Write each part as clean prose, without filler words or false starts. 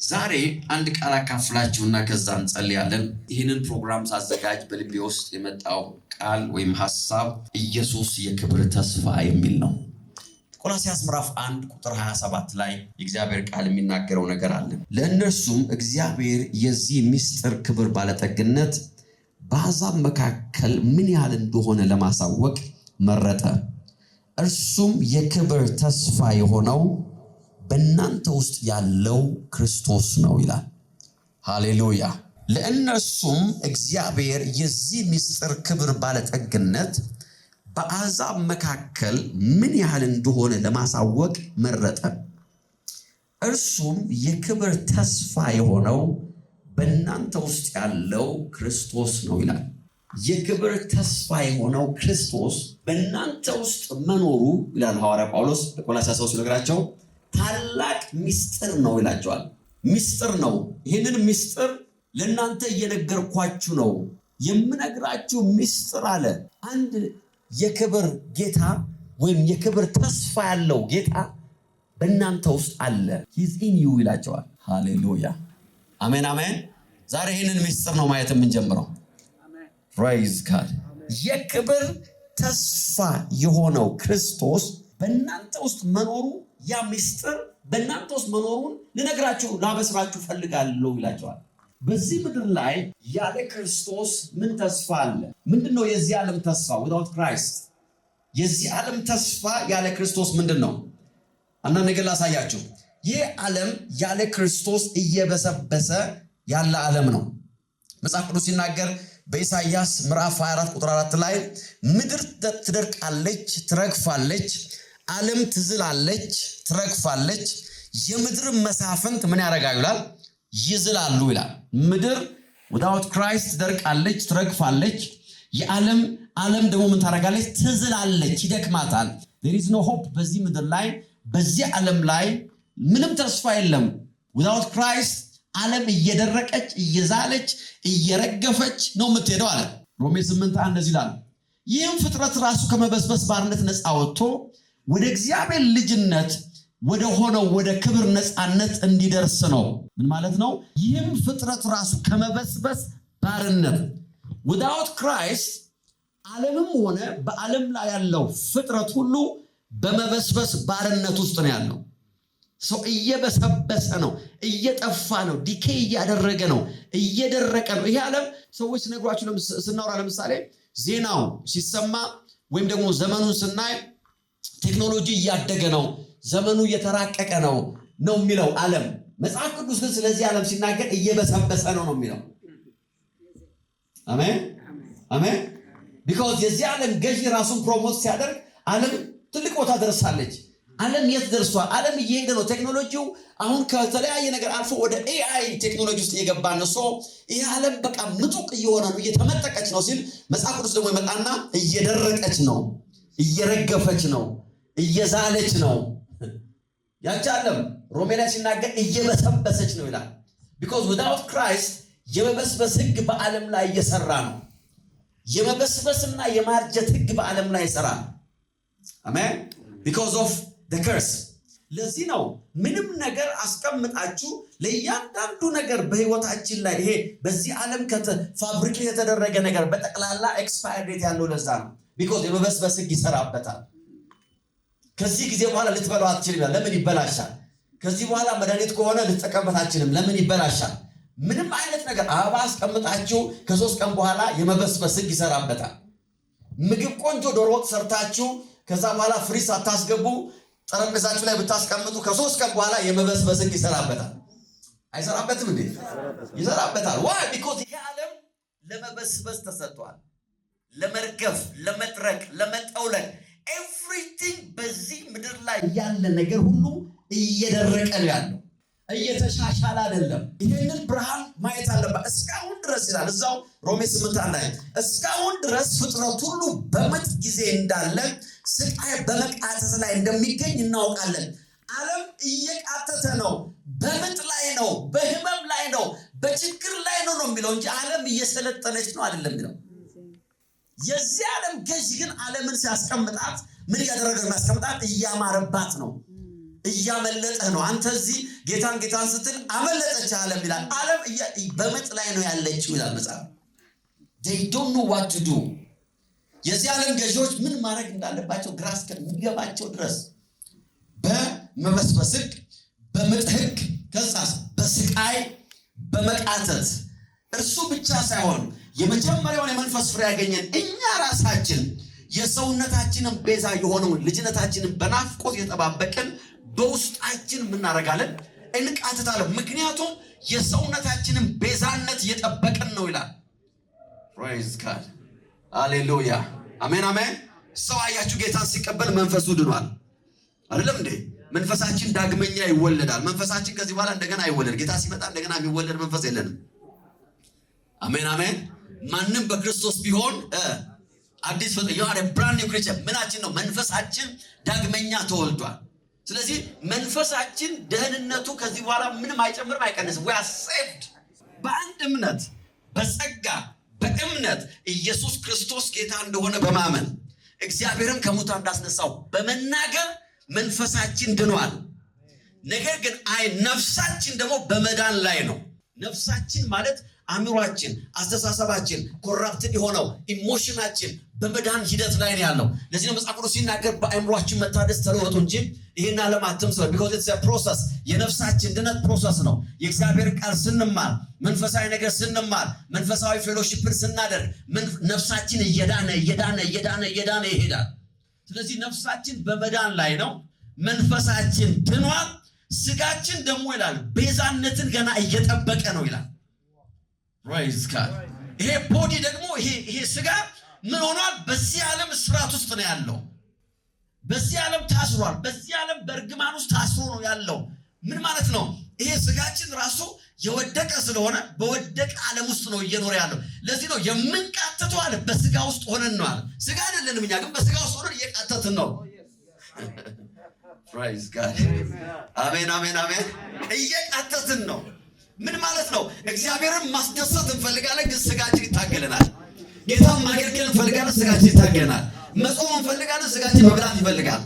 ዛሬ አንድ ቃል አካፍላችሁና ከዛ እንጸልያለን። ይህንን ፕሮግራም ሳዘጋጅ በልቤ ውስጥ የመጣው ቃል ወይም ሐሳብ ኢየሱስ የክብር ተስፋ የሚል ነው። ቆላስይስ ምዕራፍ 1 ቁጥር 27 ላይ የእግዚአብሔር ቃል የሚናገረው ነገር አለ። ለእነርሱም እግዚአብሔር የዚህ ምስጢር ክብር ባለጠግነት በአሕዛብ መካከል ምን ያህል እንደሆነ ለማሳወቅ መረጠ። እርሱም የክብር ተስፋ የሆነው በእናንተ ውስጥ ያለው ክርስቶስ ነው ይላል። ሃሌሉያ። ለእነርሱም እግዚአብሔር የዚህ ምስጢር ክብር ባለጠግነት በአሕዛብ መካከል ምን ያህል እንደሆነ ለማሳወቅ መረጠ። እርሱም የክብር ተስፋ የሆነው በእናንተ ውስጥ ያለው ክርስቶስ ነው ይላል። የክብር ተስፋ የሆነው ክርስቶስ በእናንተ ውስጥ መኖሩ ይላል ሐዋርያ ጳውሎስ ለቆላስይስ ሰዎች ሲነግራቸው ታላቅ ምስጢር ነው ይላቸዋል። ምስጢር ነው። ይህንን ምስጢር ለእናንተ እየነገርኳችሁ ነው። የምነግራችሁ ምስጢር አለ። አንድ የክብር ጌታ ወይም የክብር ተስፋ ያለው ጌታ በእናንተ ውስጥ አለ። He's in you ይላቸዋል። ሃሌሉያ አሜን አሜን። ዛሬ ይህንን ምስጢር ነው ማየት የምንጀምረው። ፕራይዝ ጋድ። የክብር ተስፋ የሆነው ክርስቶስ በእናንተ ውስጥ መኖሩ ያ ምስጢር በእናንተ ውስጥ መኖሩን ልነግራችሁ ላበስራችሁ ፈልጋለሁ ይላቸዋል። በዚህ ምድር ላይ ያለ ክርስቶስ ምን ተስፋ አለ? ምንድነው የዚህ ዓለም ተስፋ? without Christ የዚህ ዓለም ተስፋ ያለ ክርስቶስ ምንድነው? አንዳንድ ነገር ላሳያችሁ። ይህ ዓለም ያለ ክርስቶስ እየበሰበሰ ያለ ዓለም ነው። መጽሐፍ ቅዱስ ሲናገር በኢሳይያስ ምዕራፍ 24 ቁጥር 4 ላይ ምድር ትደርቃለች፣ ትረግፋለች፣ ዓለም ትዝላለች፣ ትረግፋለች፣ የምድር መሳፍንት ምን ያደርጋሉ ይላል? ይዝላሉ ይላል። ምድር without Christ ትደርቃለች፣ ትረግፋለች። ዓለም ደግሞ ምን ታደርጋለች? ትዝላለች፣ ይደክማታል። there is no hope በዚህ ምድር ላይ በዚህ ዓለም ላይ ምንም ተስፋ የለም። without Christ ዓለም እየደረቀች፣ እየዛለች፣ እየረገፈች ነው የምትሄደው አለ። ሮሜ 8 እንደዚህ ይላል። ይህም ፍጥረት ራሱ ከመበስበስ ባርነት ነፃ ወጥቶ ወደ እግዚአብሔር ልጅነት ወደ ሆነው ወደ ክብር ነፃነት እንዲደርስ ነው። ምን ማለት ነው? ይህም ፍጥረት ራሱ ከመበስበስ ባርነት without Christ ዓለምም ሆነ በዓለም ላይ ያለው ፍጥረት ሁሉ በመበስበስ ባርነት ውስጥ ነው ያለው። ሰው እየበሰበሰ ነው፣ እየጠፋ ነው፣ ዲኬ እያደረገ ነው፣ እየደረቀ ነው። ይሄ ዓለም ሰዎች ሲነግሯችሁ ስናወራ ለምሳሌ ዜናው ሲሰማ ወይም ደግሞ ዘመኑን ስናይ ቴክኖሎጂ እያደገ ነው፣ ዘመኑ እየተራቀቀ ነው የሚለው ዓለም። መጽሐፍ ቅዱስ ግን ስለዚህ ዓለም ሲናገር እየበሰበሰ ነው የሚለው። አሜን አሜን። ቢኮዝ የዚህ ዓለም ገዢ ራሱን ፕሮሞት ሲያደርግ ዓለም ትልቅ ቦታ ደርሳለች። ዓለም የት ደርሷል? ዓለም እየሄደ ነው። ቴክኖሎጂው አሁን ከተለያየ ነገር አልፎ ወደ ኤአይ ቴክኖሎጂ ውስጥ እየገባ ነው። ይህ ዓለም በቃ ምጡቅ እየሆነ ነው፣ እየተመጠቀች ነው ሲል መጽሐፍ ቅዱስ ደግሞ ይመጣና እየደረቀች ነው፣ እየረገፈች ነው፣ እየዛለች ነው። ያቺ ዓለም ሮሜ ላይ ሲናገር እየበሰበሰች ነው ይላል። because without Christ የመበስበስ ህግ በዓለም ላይ እየሰራ ነው። የመበስበስና የማርጀት ህግ በዓለም ላይ ይሰራል። አሜን። because of the curse። ለዚህ ነው ምንም ነገር አስቀምጣችሁ ለእያንዳንዱ ነገር በህይወታችን ላይ ይሄ በዚህ ዓለም ፋብሪኬት የተደረገ ነገር በጠቅላላ ኤክስፓየር ዴት ያለው ለዛ ነው። because የመበስበስ ህግ ይሰራበታል። ከዚህ ጊዜ በኋላ ልትበላው አትችልም። ለምን ይበላሻል? ከዚህ በኋላ መድኃኒት ከሆነ ልትጠቀምበት አትችልም። ለምን ይበላሻል? ምንም አይነት ነገር አበባ አስቀምጣችሁ ከ3 ቀን በኋላ የመበስበስ ህግ ይሰራበታል። ምግብ ቆንጆ ዶሮ ወጥ ሰርታችሁ ከዛ በኋላ ፍሪዝ አታስገቡ ጠረጴዛችሁ ላይ ብታስቀምጡ ከ3 ቀን በኋላ የመበስበስ ህግ ይሰራበታል። አይሰራበትም እንዴ? ይሰራበታል። why? because ይሄ ዓለም ለመበስበስ ተሰጥቷል። ለመርገፍ፣ ለመጥረቅ፣ ለመጠውለግ everything በዚህ ምድር ላይ ያለ ነገር ሁሉ እየደረቀ ነው ያለው፣ እየተሻሻለ አይደለም። ይሄንን ብርሃን ማየት አለበት። እስካሁን ድረስ ይላል እዛው ሮሜ 8 ላይ እስካሁን ድረስ ፍጥረት ሁሉ በምጥ ጊዜ እንዳለ ስቃይ በመቃተት ላይ እንደሚገኝ እናውቃለን። ዓለም እየቃተተ ነው፣ በምጥ ላይ ነው፣ በህመም ላይ ነው፣ በችግር ላይ ነው የሚለው እንጂ ዓለም እየሰለጠነች ነው አይደለም የሚለው። የዚህ ዓለም ገዥ ግን ዓለምን ሲያስቀምጣት ምን እያደረገ ነው? ያስቀምጣት እያማረባት ነው፣ እያመለጠ ነው። አንተ እዚህ ጌታን ስትል አመለጠች ዓለም ይላል። ዓለም በምጥ ላይ ነው ያለችው ይላል መጽሐፍ። they don't know what to do። የዚህ ዓለም ገዢዎች ምን ማድረግ እንዳለባቸው ግራ እስከሚገባቸው ድረስ በመበስበስ ሕግ፣ በምጥ ሕግ፣ ከዛስ በስቃይ በመቃተት እርሱ ብቻ ሳይሆን የመጀመሪያውን የመንፈስ ፍሬ ያገኘን እኛ ራሳችን የሰውነታችንን ቤዛ የሆነውን ልጅነታችንን በናፍቆት የተጠባበቅን በውስጣችን ምናረጋለን እንቃተታለን። ምክንያቱም የሰውነታችንን ቤዛነት እየጠበቅን ነው ይላል። praise God ሃሌሉያ አሜን አሜን። ሰው አያችሁ ጌታን ሲቀበል መንፈሱ ድኗል አይደለም እንዴ? መንፈሳችን ዳግመኛ ይወለዳል። መንፈሳችን ከዚህ በኋላ እንደገና አይወለድ። ጌታ ሲመጣ እንደገና የሚወለድ መንፈስ የለንም። አሜን አሜን። ማንም በክርስቶስ ቢሆን አዲስ ፍጥረት የሆነ ብራንድ ኒው ክሬቸር ምናችን ነው? መንፈሳችን ዳግመኛ ተወልዷል። ስለዚህ መንፈሳችን ደህንነቱ ከዚህ በኋላ ምንም አይጨምርም አይቀንስም። we are saved በአንድ እምነት በጸጋ በእምነት ኢየሱስ ክርስቶስ ጌታ እንደሆነ በማመን እግዚአብሔርም ከሙታን እንዳስነሳው በመናገር መንፈሳችን ድኗል። ነገር ግን ነፍሳችን ደግሞ በመዳን ላይ ነው። ነፍሳችን ማለት አእምሯችን፣ አስተሳሰባችን፣ ኮራፕትድ የሆነው ኢሞሽናችን በመዳን ሂደት ላይ ነው ያለው። ለዚህ ነው መጽሐፍ ቅዱስ ሲናገር በአእምሯችን መታደስ ተለወጡ እንጂ ይሄን ዓለም አትምሰሉ። because it's a process። የነፍሳችን ድነት ፕሮሰስ ነው። የእግዚአብሔር ቃል ስንማር፣ መንፈሳዊ ነገር ስንማር፣ መንፈሳዊ ፌሎሺፕን ስናደርግ ነፍሳችን እየዳነ ይሄዳል። ስለዚህ ነፍሳችን በመዳን ላይ ነው። መንፈሳችን ድኗል። ስጋችን ደግሞ ይላል ቤዛነትን ገና እየጠበቀ ነው ይላል። praise God። ይሄ ቦዲ ደግሞ ይሄ ስጋ ምን ሆኗል? በዚህ ዓለም እስራት ውስጥ ነው ያለው። በዚህ ዓለም ታስሯል። በዚህ ዓለም በእርግማን ውስጥ ታስሮ ነው ያለው። ምን ማለት ነው? ይሄ ስጋችን ራሱ የወደቀ ስለሆነ በወደቀ ዓለም ውስጥ ነው እየኖረ ያለው። ለዚህ ነው የምንቃተተው አለ በስጋ ውስጥ ሆነን ነው አለ። ስጋ አይደለንም እኛ ግን በስጋ ውስጥ ሆነን እየቃተትን ነው። praise God አሜን አሜን አሜን። እየቃተትን ነው። ምን ማለት ነው? እግዚአብሔርን ማስደሰት እንፈልጋለን ግን ስጋችን ይታገለናል። ጌታን ማገልገል እንፈልጋለን ስጋችን ይታገለናል። መጾም እንፈልጋለን ስጋችን መብላት ይፈልጋል።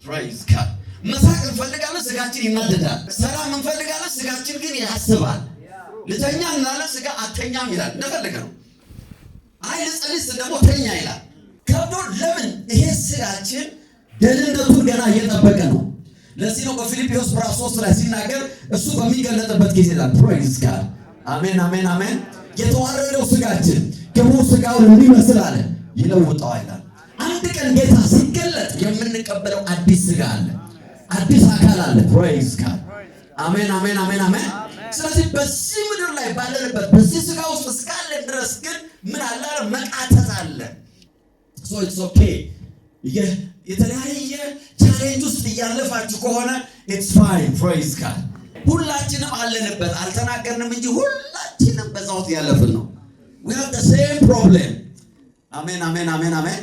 praise God መሳቅ እንፈልጋለን ስጋችን ይናደዳል። ሰላም እንፈልጋለን ስጋችን ግን ያስባል። ልተኛ እንላለን ስጋ አተኛም ይላል። እንደፈለገ ነው። ልጸልይ ደግሞ ተኛ ይላል። ከብዶ ለምን? ይሄ ስጋችን ደህንነቱን ገና እየጠበቀ ነው። ለዚህ ነው በፊልጵስዩስ ምዕራፍ 3 ላይ ሲናገር እሱ በሚገለጥበት ጊዜ ይላል praise God አሜን አሜን አሜን። የተዋረደው ስጋችን ክቡር ስጋውን እንዲመስል አለ ይለውጠዋል ይላል። አንድ ቀን ጌታ ሲገለጥ የምንቀበለው አዲስ ስጋ አለ፣ አዲስ አካል አለ። praise God አሜን አሜን አሜን አሜን። ስለዚህ በዚህ ምድር ላይ ባለንበት በዚህ ስጋ ውስጥ እስካለን ድረስ ግን ምን አለ? መቃተት አለ። so it's okay። የተለያየ ቻሌንጅ ውስጥ እያለፋችሁ ከሆነ it's fine praise God። ሁላችንም አለንበት፣ አልተናገርንም እንጂ ሁላችንም በዛው ያለፍን ነው። we have the same problem። አሜን አሜን አሜን አሜን።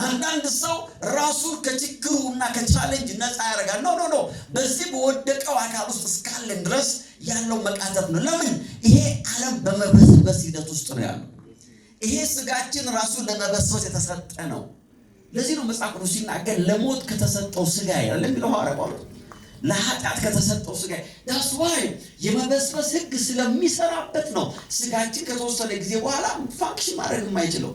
አንዳንድ ሰው ራሱን ከችግሩና ከቻሌንጅ ነፃ ያደርጋል። ኖ በዚህ በወደቀው አካል ውስጥ እስካለን ድረስ ያለው መቃተት ነው። ለምን? ይሄ ዓለም በመበስበስ ሂደት ውስጥ ነው ያለው። ይሄ ስጋችን ራሱን ለመበስበስ የተሰጠ ነው። ለዚህ ነው መጽሐፍ ቅዱስ ሲናገር ለሞት ከተሰጠው ስጋ ይላል የሚለው ሐዋርያው ጳውሎስ። ለኃጢአት ከተሰጠው ስጋ that's why የመበስበስ ሕግ ስለሚሰራበት ነው ስጋችን ከተወሰነ ጊዜ በኋላ ፋንክሽን ማድረግ የማይችለው፣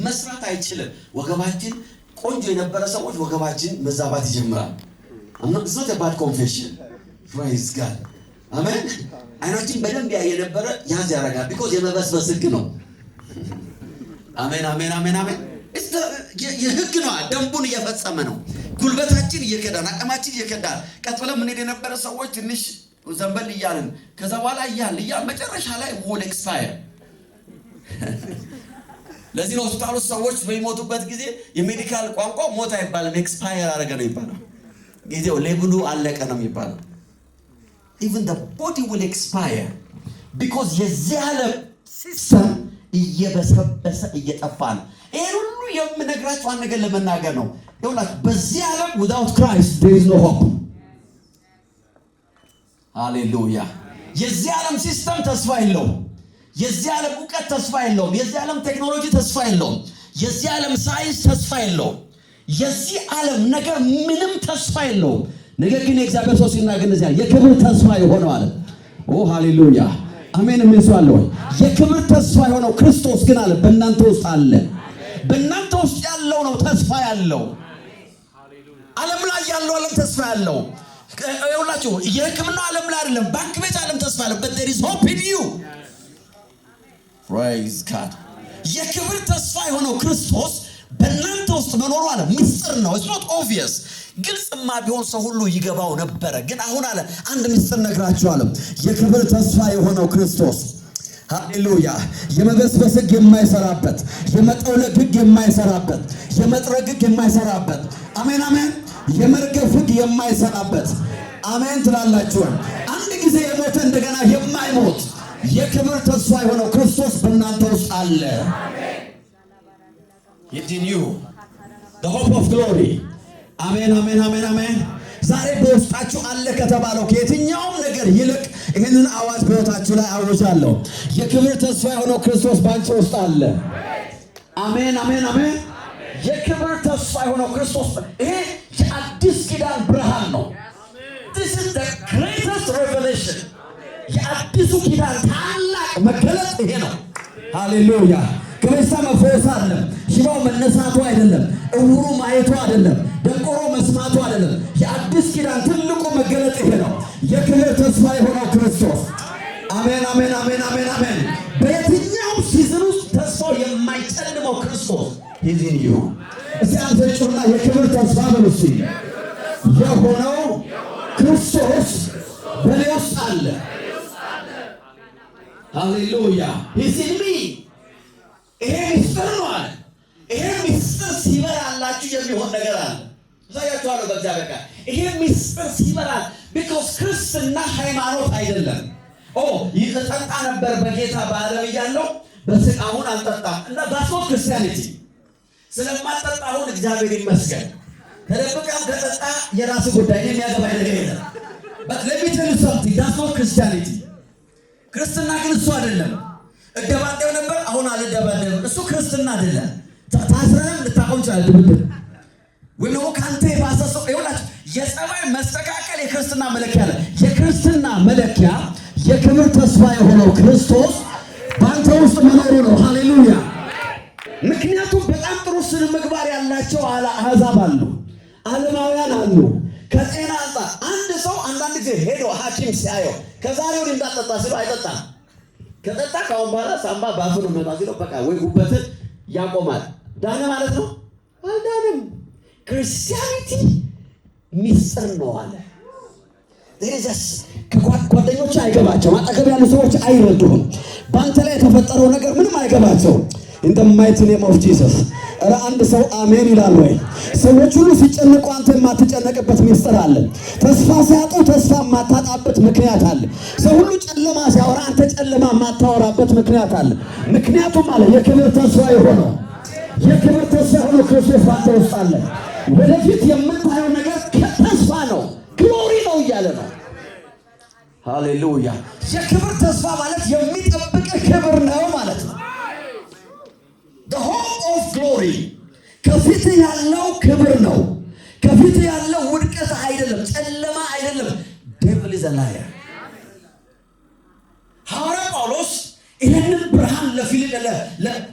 መስራት አይችልም። ወገባችን ቆንጆ የነበረ ሰዎች ወገባችን መዛባት ይጀምራል። it's not a bad confession praise God አሜን። አይናችን በደንብ የነበረ ያዝ ያደርጋል because የመበስበስ ሕግ ነው። አሜን አሜን አሜን አሜን። የህግ ነው። ደንቡን እየፈጸመ ነው። ጉልበታችን እየከዳን አቅማችን እየከዳን ቀጥ ብለን ምን የነበረ ሰዎች ትንሽ ዘንበል እያልን ከዛ በኋላ እያልን መጨረሻ ላይ will expire። ለዚህ ነው ሆስፒታል ውስጥ ሰዎች በሚሞቱበት ጊዜ የሜዲካል ቋንቋ ሞት አይባልም ኤክስፓየር አደረገ ነው የሚባለው። ጊዜው ሌብሉ አለቀ ነው የሚባለው። even the body will expire because የዚህ ዓለም ሲስተም እየበሰበሰ እየጠፋ ነው። ይሄ ሁሉ የምነግራችሁ አንድ ነገር ለመናገር ነው። ይኸውላችሁ በዚህ ዓለም without Christ there is no hope። ሃሌሉያ። የዚህ ዓለም ሲስተም ተስፋ የለውም። የዚህ ዓለም ዕውቀት ተስፋ የለውም። የዚህ ዓለም ቴክኖሎጂ ተስፋ የለውም። የዚህ ዓለም ሳይንስ ተስፋ የለውም። የዚህ ዓለም ነገር ምንም ተስፋ የለውም። ነገር ግን የእግዚአብሔር ሰው ሲናገር እንደዚህ ያለ የክብር ተስፋ የሆነው አለ። ኦ ሃሌሉያ አሜን። ምን ይሷል ወይ? የክብር ተስፋ የሆነው ክርስቶስ ግን አለ በእናንተ ውስጥ አለ። በእናንተ ውስጥ ያለው ነው ተስፋ ያለው። ዓለም ላይ ያለው ዓለም ተስፋ ያለው ይኸውላችሁ የሕክምና ዓለም ላይ አይደለም፣ ባንክ ቤት ዓለም ተስፋ ያለው but there is hope in you. praise God. የክብር ተስፋ የሆነው ክርስቶስ በእናንተ ውስጥ መኖሩ አለ ምስጢር ነው። it's not obvious። ግልጽማ ቢሆን ሰው ሁሉ ይገባው ነበረ። ግን አሁን አለ አንድ ምስጢር ነግራችኋለሁ። የክብር ተስፋ የሆነው ክርስቶስ ሃሌሉያ የመበስበስ ሕግ የማይሰራበት፣ የመጠውለግ ሕግ የማይሰራበት፣ የመጥረግ ሕግ የማይሰራበት፣ አሜን አሜን፣ የመርገፍ ሕግ የማይሰራበት፣ አሜን ትላላችሁ። አንድ ጊዜ የሞተ እንደገና የማይሞት የክብር ተስፋ የሆነው ክርስቶስ በእናንተ ውስጥ አለ። It's in you, the hope of glory. አሜን አሜን አሜን አሜን። ዛሬ በውስጣችሁ አለ ከተባለው ከየትኛውም ነገር ይልቅ ይህንን አዋጅ በሕይወታችሁ ላይ አውጃለሁ። የክብር ተስፋ የሆነው ክርስቶስ ባንቺ ውስጥ አለ። አሜን አሜን አሜን። የክብር ተስፋ የሆነው ክርስቶስ ይሄ የአዲስ ኪዳን ብርሃን ነው። this is the greatest revelation። የአዲሱ ኪዳን ታላቅ መገለጥ ይሄ ነው። ሃሌሉያ። ከበሽታ መፈወስ አይደለም፣ ሽባው መነሳቱ አይደለም፣ እውሩ ማየቱ አይደለም፣ ደንቆሮ መስማቱ አይደለም። የአዲስ ኪዳን ትልቁ መገለጥ ይሄ ነው። የክብር ተስፋ የሆነው ክርስቶስ። አሜን አሜን አሜን አሜን አሜን። በየትኛው ሲዝን ውስጥ ተስፋው የማይጨልመው ክርስቶስ ይዚን ዩ እስቲ አንተጩና የክብር ተስፋ በሉሲ የሆነው ክርስቶስ በኔ ውስጥ አለ። ሃሌሉያ ይዚን ሚ ይሄ ምስጢር ነው አለ። ይሄ ምስጢር ሲበራላችሁ የሚሆን ነገር አለ። ታያችኋለሁ በእግዚአብሔር ቃል ይሄ ምስጢር ሲበራ because ክርስትና ሃይማኖት አይደለም። ይጠጣ ነበር በጌታ በዓለም እያለው በስጋ አሁን አልጠጣም እና ባሶት ክርስቲያኒቲ ስለማጠጣ አሁን እግዚአብሔር ይመስገን ተደብቀም ከጠጣ የራስ ጉዳይ ነው የሚያገባኝ ነገር የለም። but let me tell you something, that's not Christianity። ክርስትና ግን እሱ አይደለም። እደባደብ ነበር አሁን አልደባደብም፣ እሱ ክርስትና አይደለም። ታስረንም ልታቆም ይችላል ድብድብ ወይ ነው ካንተ ባሰሰው ይኸውላችሁ የጸባይ መስተካከል የክርስትና መለኪያ አለ። የክርስትና መለኪያ የክብር ተስፋ የሆነው ክርስቶስ ባንተ ውስጥ መኖሩ ነው። ሃሌሉያ። ምክንያቱም በጣም ጥሩ ስነ ምግባር ያላቸው አሕዛብ አሉ፣ ዓለማውያን አሉ። ከጤና አንጻር አንድ ሰው አንዳንድ ጊዜ ሄዶ ሐኪም ሲያየው ከዛሬ ወዲህ እንዳጠጣ ሲለው አይጠጣም። ከጠጣ ካሁን በኋላ ሳምባ ባፉ ነው መጣ ሲለው በቃ ወይ ጉበትን ያቆማል። ዳነ ማለት ነው? አልዳንም። ክርስቲያኒቲ ሚስጥር ነው አለ። ከጓደኞች አይገባቸውም፣ አጠገብ ያሉ ሰዎች አይረዱም። በአንተ ላይ የተፈጠረው ነገር ምንም አይገባቸውም። in the mighty name of Jesus። ኧረ አንድ ሰው አሜን ይላል ወይ? ሰዎች ሁሉ ሲጨነቁ አንተ የማትጨነቅበት ሚስጥር አለ። ተስፋ ሲያጡ ተስፋ የማታጣበት ምክንያት አለ። ሰው ሁሉ ጨለማ ሲያወራ አንተ ጨለማ የማታወራበት ምክንያት አለ። ምክንያቱም አለ የክብር ተስፋ የሆነው ክርስቶስ ባንተ ውስጥ አለ። ወደፊት የምታየው ነገር ተስፋ ነው፣ ግሎሪ ነው እያለ ነው። ሃሌሉያ። የክብር ተስፋ ማለት የሚጠብቅ ክብር ነው ማለት ነው። the hope of glory ከፊት ያለው ክብር ነው። ከፊት ያለው ውድቀት አይደለም፣ ጨለማ አይደለም። devil is a liar። ሐዋርያ ጳውሎስ ይህንን ብርሃን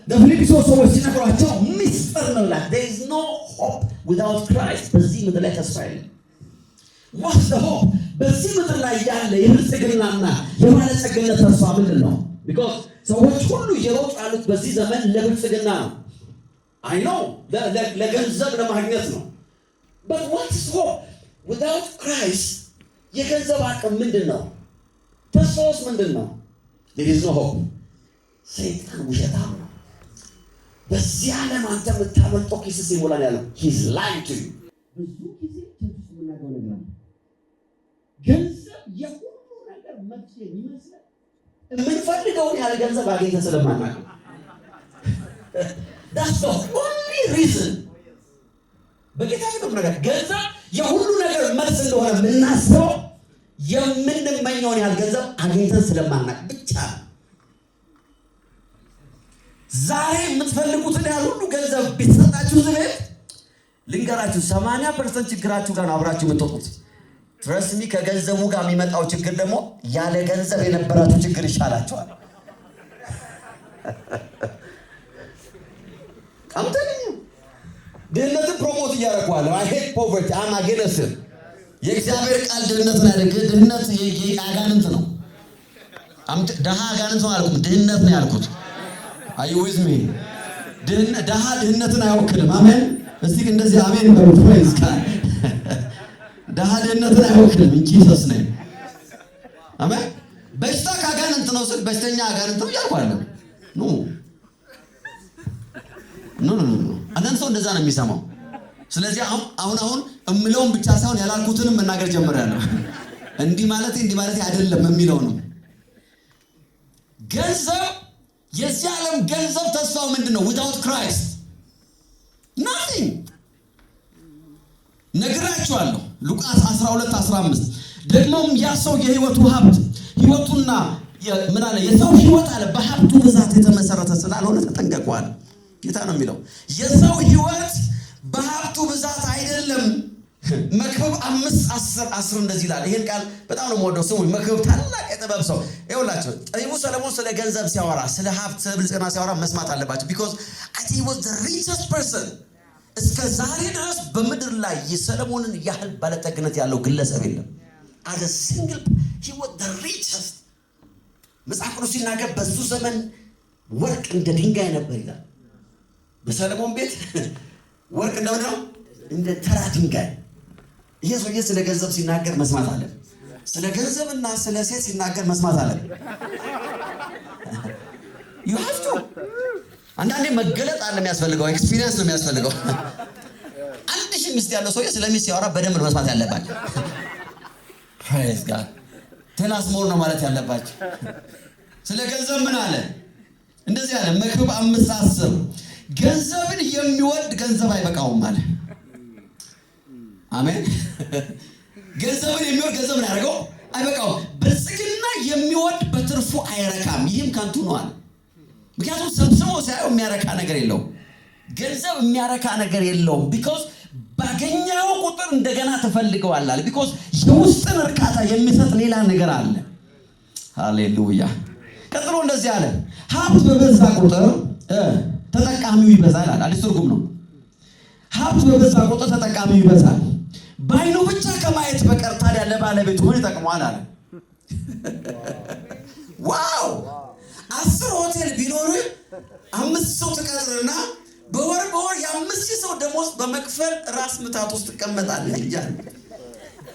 ለፊልጵስዩስ ሰዎች ሲነግሯቸው ምስጢር ነው ይላል። there is no hope without Christ። በዚህ ምድር ላይ ተስፋ የለም። what's the hope? በዚህ ምድር ላይ ያለ የብልጽግናና የባለጸግነት ተስፋ ምንድን ነው? because ሰዎች ሁሉ እየሮጡ ያሉት በዚህ ዘመን ለብልጽግና ነው። I know ለገንዘብ ለማግኘት ነው። but what's hope without Christ? የገንዘብ አቅም ምንድን ነው? ተስፋውስ ምንድን ነው? there is no hope። ሰይጣን ውሸታም ነው። በዚህ ዓለም አንተ የምታመልጠው ኪስስ ይሞላል ያለው he's lying to you። ብዙ ጊዜ ትንሽ ምናገው ነገር ነው። ገንዘብ የሁሉ ነገር መፍትሄ ይመስላል። የምንፈልገውን ያህል ገንዘብ አግኝተን ስለማናውቅ that's the only reason። በጌታ ፊት ነገር ገንዘብ የሁሉ ነገር መልስ እንደሆነ የምናስበው የምንመኘውን ያህል ገንዘብ አግኝተን ስለማናውቅ ብቻ። ዛሬ የምትፈልጉትን ያህል ሁሉ ገንዘብ ቢሰጣችሁ ዝም ልንገራችሁ 80% ችግራችሁ ጋር አብራችሁ የምትወጡት ትረስት ሚ ከገንዘቡ ጋር የሚመጣው ችግር ደግሞ ያለ ገንዘብ የነበራችሁ ችግር ይሻላችኋል። አምተኝ ድህነትን ፕሮሞት እያደረኩዋለሁ። I hate poverty. I'm against it. የእግዚአብሔር ቃል ድህነትን ያደርግ ድህነት የአጋንንት ነው። ደሃ አጋንንት ነው አልኩም፣ ድህነት ነው ያልኩት። Are you with me? ደሃ ድህነትን አይወክልም። አሜን። እስቲ እንደዚህ አሜን በሉ። praise God. ደሃ ድህነትን አይወክልም እንጂ ኢየሱስ ነው። አሜን። በሽታ ከአጋንንት ነው ስል በሽተኛ አጋንንት ነው ያልኳለሁ። ኖ አንዳንድ ሰው እንደዛ ነው የሚሰማው። ስለዚህ አሁን እምለውን ብቻ ሳይሆን ያላልኩትንም መናገር ጀምሬያለሁ። እንዲህ ማለት አይደለም የሚለው ነው። ገንዘብ የዚህ ዓለም ገንዘብ ተስፋው ምንድነው? without Christ nothing። ነግራችኋለሁ ሉቃስ 12:15 ደግሞም ያ ሰው የህይወቱ ሀብት ህይወቱና ምን አለ የሰው ህይወት አለ በሀብቱ ብዛት የተመሰረተ ስላልሆነ ተጠንቀቁ። ጌታ ነው የሚለው የሰው ህይወት በሀብቱ ብዛት አይደለም። መክብብ 5:10 እንደዚህ ይላል። ይሄን ቃል በጣም ነው የምወደው። ስሙኝ። መክብብ ታላቅ የጥበብ ሰው ይኸውላችሁ፣ ጠቢቡ ሰለሞን ስለ ገንዘብ ሲያወራ ስለ ሀብት ብልጽግና ሲያወራ መስማት አለባችሁ። because I think he was the richest person እስከ ዛሬ ድረስ በምድር ላይ የሰለሞንን ያህል ባለጠግነት ያለው ግለሰብ የለም። as a single he was the richest። መጽሐፍ ቅዱስ ሲናገር በሱ ዘመን ወርቅ እንደ ድንጋይ ነበር ይላል። በሰለሞን ቤት ወርቅ እንደሆነ እንደ ተራ ድንጋይ። ይሄ ሰውዬ ስለ ገንዘብ ሲናገር መስማት አለ። ስለ ገንዘብና ስለ ሴት ሲናገር መስማት አለ። you have to አንዳንዴ መገለጥ አለ የሚያስፈልገው፣ ኤክስፒሪየንስ ነው የሚያስፈልገው። አንድ ሺህ ሚስት ያለው ሰውዬ ስለ ሚስት ሲያወራ በደንብ መስማት ያለባችሁ። praise God። ተላስ ሞር ነው ማለት ያለባችሁ። ስለ ገንዘብ ምን አለ? እንደዚህ አለ መክብብ 5:10 ገንዘብን የሚወድ ገንዘብ አይበቃውም አለ። አሜን። ገንዘብን የሚወድ ገንዘብን ያደርገው አይበቃውም። ብልጽግና የሚወድ በትርፉ አይረካም፣ ይህም ከንቱ ነው አለ። ምክንያቱም ሰብስቦ ሳይሆን የሚያረካ ነገር የለውም። ገንዘብ የሚያረካ ነገር የለውም። because ባገኘው ቁጥር እንደገና ተፈልገዋል አለ። because የውስጥን እርካታ የሚሰጥ ሌላ ነገር አለ። ሃሌሉያ። ቀጥሎ እንደዚህ አለ ሀብት በበዛ ቁጥር ተጠቃሚው ይበዛል አለ። አዲስ ትርጉም ነው። ሀብት በበዛ ቁጥር ተጠቃሚው ይበዛል። ባይኑ ብቻ ከማየት በቀር ታዲያ ለባለቤቱ ምን ይጠቅመዋል አለ። ዋው! 10 ሆቴል ቢኖር 5 ሰው ተቀጥረና በወር የ5 ሰው ደሞዝ በመክፈል ራስ ምታት ውስጥ ተቀመጣለህ እንጂ